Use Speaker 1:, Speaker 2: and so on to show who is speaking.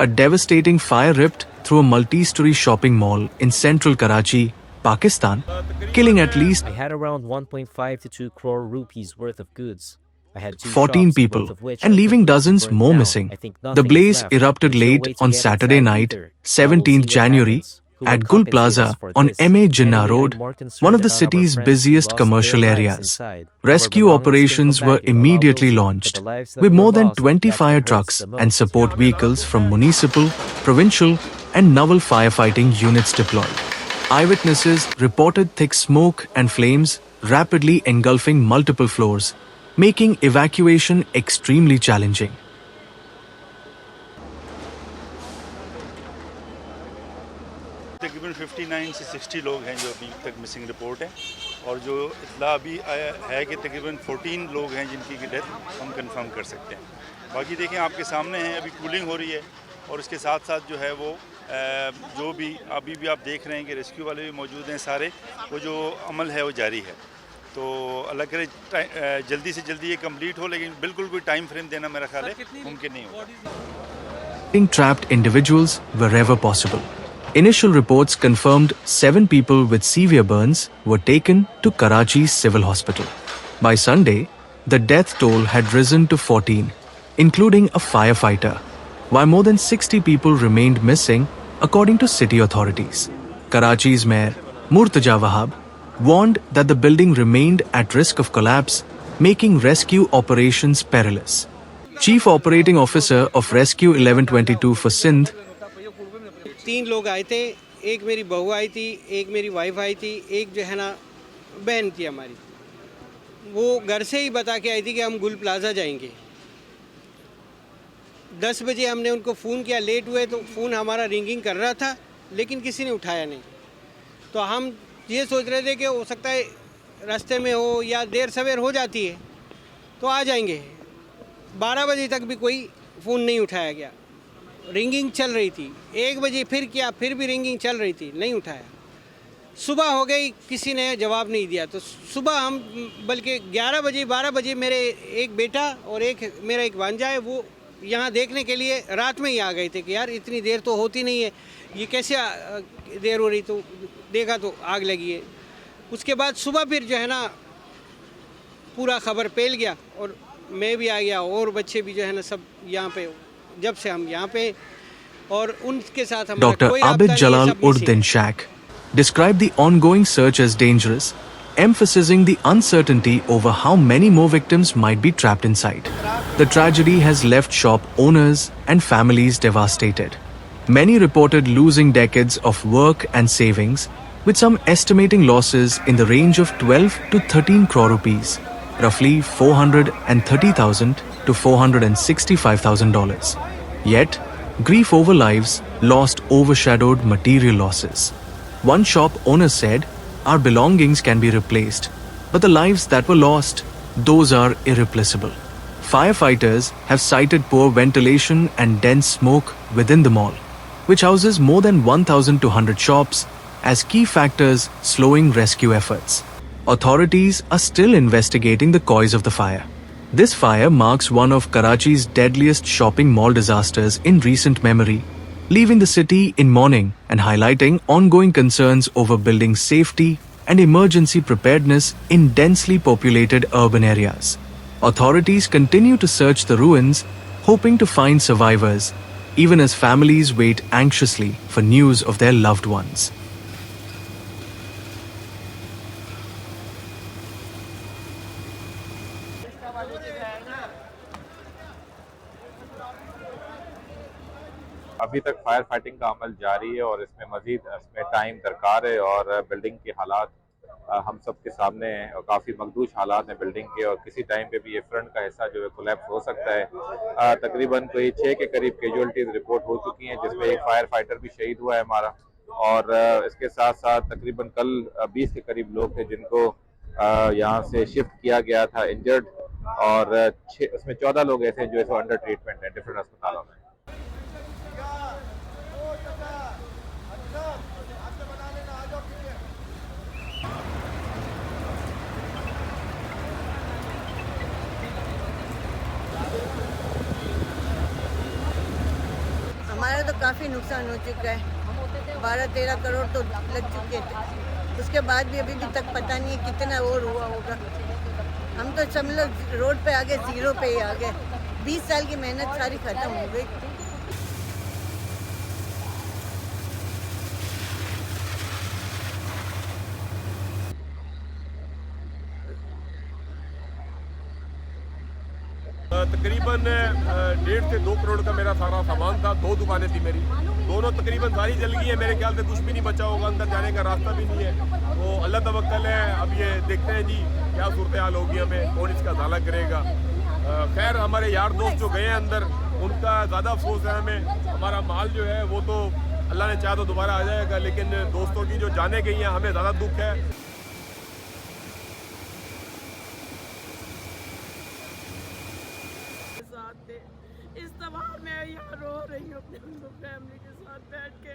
Speaker 1: a devastating fire ripped through a multi-story shopping mall in central Karachi, Pakistan, killing at least
Speaker 2: I had around 1.5 to 2 crore rupees worth of goods. I had 2
Speaker 1: 14
Speaker 2: shops, both
Speaker 1: people
Speaker 2: of which
Speaker 1: and
Speaker 2: are
Speaker 1: leaving
Speaker 2: completely
Speaker 1: dozens
Speaker 2: burnt
Speaker 1: more
Speaker 2: down.
Speaker 1: missing.
Speaker 2: I think
Speaker 1: The
Speaker 2: nothing is
Speaker 1: blaze
Speaker 2: left.
Speaker 1: erupted
Speaker 2: There's no
Speaker 1: late
Speaker 2: way to
Speaker 1: on
Speaker 2: get
Speaker 1: Saturday
Speaker 2: inside
Speaker 1: night,
Speaker 2: either. Now we'll
Speaker 1: 17th
Speaker 2: see what
Speaker 1: January,
Speaker 2: happens. Who will
Speaker 1: at Gul
Speaker 2: compensate us
Speaker 1: Plaza
Speaker 2: for
Speaker 1: on
Speaker 2: this?
Speaker 1: MA Jinnah
Speaker 2: Anyway, I'm
Speaker 1: Road,
Speaker 2: more
Speaker 1: one
Speaker 2: concerned
Speaker 1: of the
Speaker 2: about our
Speaker 1: city's
Speaker 2: friends who
Speaker 1: busiest
Speaker 2: lost
Speaker 1: commercial
Speaker 2: their lives
Speaker 1: areas.
Speaker 2: inside. Our
Speaker 1: Rescue
Speaker 2: belongings can come
Speaker 1: operations were
Speaker 2: back if Allah
Speaker 1: immediately
Speaker 2: wills it, but
Speaker 1: launched,
Speaker 2: the lives that
Speaker 1: with
Speaker 2: were
Speaker 1: more than
Speaker 2: lost,
Speaker 1: 20
Speaker 2: that's what
Speaker 1: fire
Speaker 2: hurts
Speaker 1: trucks
Speaker 2: the
Speaker 1: and
Speaker 2: most.
Speaker 1: support vehicles from municipal, provincial, and naval firefighting units deployed. Eyewitnesses reported thick smoke and flames rapidly engulfing multiple floors, making evacuation extremely challenging.
Speaker 3: तकरीबन 59 से 60 लोग हैं जो अभी तक missing report है और जो इतला अभी है कि तकरीबन 14 लोग हैं जिनकी की डेथ हम कंफर्म कर सकते हैं। बाकी देखें आपके सामने हैं, अभी कूलिंग हो रही है और इसके साथ साथ जो है वो जो भी अभी भी आप देख रहे हैं कि रेस्क्यू वाले भी मौजूद हैं सारे, वो जो अमल है वो जारी है। तो अल्लाह करे जल्दी से जल्दी ये कंप्लीट हो, लेकिन बिल्कुल कोई टाइम फ्रेम देना मेरा ख्याल है मुमकिन नहीं होगा।
Speaker 1: Trapped individuals wherever possible. Initial reports confirmed 7 people with severe burns were taken to Karachi's civil hospital. By Sunday, the death toll had risen to 14, including a firefighter, while more than 60 people remained missing, according to city authorities. Karachi's mayor, Murtaja Wahab, warned that the building remained at risk of collapse, making rescue operations perilous. Chief Operating Officer of Rescue 1122 for Sindh,
Speaker 4: 3 लोग आए थे, एक मेरी बहू आई थी, एक मेरी wife आई थी, एक जो है ना बहन थी हमारी। वो घर से ही बता के आई थी कि हम गुल प्लाज़ा जाएंगे। 10 बजे हमने उनको फ़ोन किया, लेट हुए तो फ़ोन हमारा रिंगिंग कर रहा था, लेकिन किसी ने उठाया नहीं। तो हम ये सोच रहे थे कि हो सकता है रास्ते में हो या देर सवेर हो जाती है तो आ जाएंगे। 12 बजे तक भी कोई फ़ोन नहीं उठाया गया, रिंगिंग चल रही थी। 1 बजे फिर किया, फिर भी रिंगिंग चल रही थी, नहीं उठाया। सुबह हो गई, किसी ने जवाब नहीं दिया। तो सुबह हम बल्कि 11 बजे 12 बजे मेरे एक बेटा और मेरा एक भांजा है, वो यहाँ देखने के लिए रात में ही आ गए थे कि यार इतनी देर तो होती नहीं है, ये कैसे देर हो रही। तो देखा तो आग लगी है। उसके बाद सुबह फिर जो है ना पूरा खबर फैल गया और मैं भी आ गया और बच्चे भी जो है ना सब यहाँ पे, जब से हम यहाँ पे और उनके साथ हमारा
Speaker 1: Dr.
Speaker 4: कोई
Speaker 1: Abid
Speaker 4: राब्ता नहीं है,
Speaker 1: Jalal
Speaker 4: सब missing
Speaker 1: Uddin
Speaker 4: है।
Speaker 1: Shak described the ongoing search as dangerous, emphasizing the uncertainty over how many more victims might be trapped inside. The tragedy has left shop owners and families devastated. Many reported losing decades of work and savings, with some estimating losses in the range of 12 to 13 crore rupees, roughly $430,000 to $465,000. Yet, grief over lives lost overshadowed material losses. One shop owner said, "Our belongings can be replaced, but the lives that were lost, those are irreplaceable." Firefighters have cited poor ventilation and dense smoke within the mall, which houses more than 1,200 shops, as key factors slowing rescue efforts. Authorities are still investigating the cause of the fire. This fire marks one of Karachi's deadliest shopping mall disasters in recent memory, leaving the city in mourning and highlighting ongoing concerns over building safety and emergency preparedness in densely populated urban areas. Authorities continue to search the ruins, hoping to find survivors, even as families wait anxiously for news of their loved ones.
Speaker 5: अभी तक fire fighting का अमल जारी है और इसमें मजीद इसमें time दरकार है और बिल्डिंग के हालात हम सब के सामने हैं और काफ़ी मखदूश हालात हैं बिल्डिंग के और किसी टाइम पे भी ये फ्रंट का हिस्सा जो है कोलैप्स हो सकता है। तकरीबन कोई 6 के करीब कैजुअल्टीज रिपोर्ट हो चुकी हैं, जिसमें एक फायर फाइटर भी शहीद हुआ है हमारा और इसके साथ साथ तकरीबन कल 20 के करीब लोग थे जिनको यहाँ से शिफ्ट किया गया था इंजर्ड और उसमें 14 लोग ऐसे जो है अंडर ट्रीटमेंट हैं डिफरेंट अस्पतालों में।
Speaker 6: हमारा तो काफ़ी नुकसान हो चुका है, 12-13 करोड़ तो लग चुके थे। उसके बाद भी अभी तक पता नहीं है कितना और हुआ होगा। हम तो समझ लो रोड पे आ गए, जीरो पे ही आ गए। 20 साल की मेहनत सारी खत्म हो गई।
Speaker 7: तकरीबन 1.5 से 2 करोड़ का मेरा सारा सामान था। 2 दुकानें थी मेरी, दोनों तकरीबन सारी जल गई है। मेरे ख्याल से कुछ भी नहीं बचा होगा, अंदर जाने का रास्ता भी नहीं है। तो अल्लाह तवक्कल है। अब ये देखते हैं जी क्या सूरत हाल होगी, हमें कौन इसका साला करेगा। खैर हमारे यार दोस्त जो गए हैं अंदर, उनका ज़्यादा अफसोस है हमें। हमारा माल जो है वो तो अल्लाह ने चाहा तो दोबारा आ जाएगा, लेकिन दोस्तों की जो जाने गई हैं हमें ज़्यादा दुख है।
Speaker 8: इस तबाह में यहाँ रो रही हूँ अपनी फैमिली के साथ बैठ के।